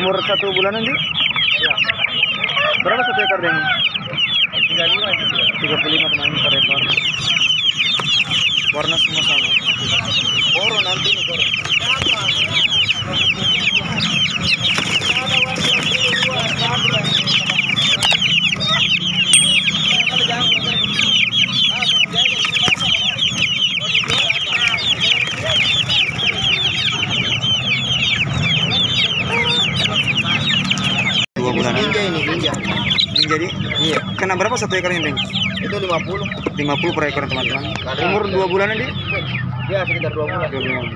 Umur 1 bulanan di? Iya. Berapa satu ekor deh? 35 itu. 35 teman per ekor. Warna semua sama. Koro nanti nih koro. Ninja ini ninja. Jadi? Iya. Kena berapa satu ekor ini? Itu 50. 50 per ekor teman-teman. Umur 2 bulanan di? Ya sekitar 2 bulan. 2 bulan.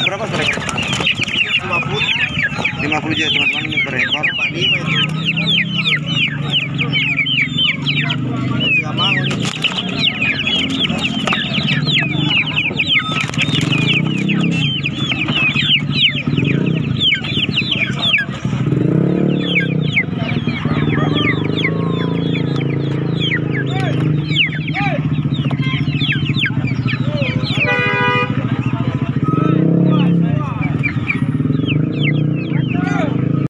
Berapa per ekor? 50. 50 juta teman-teman ini per ekor. 45 itu.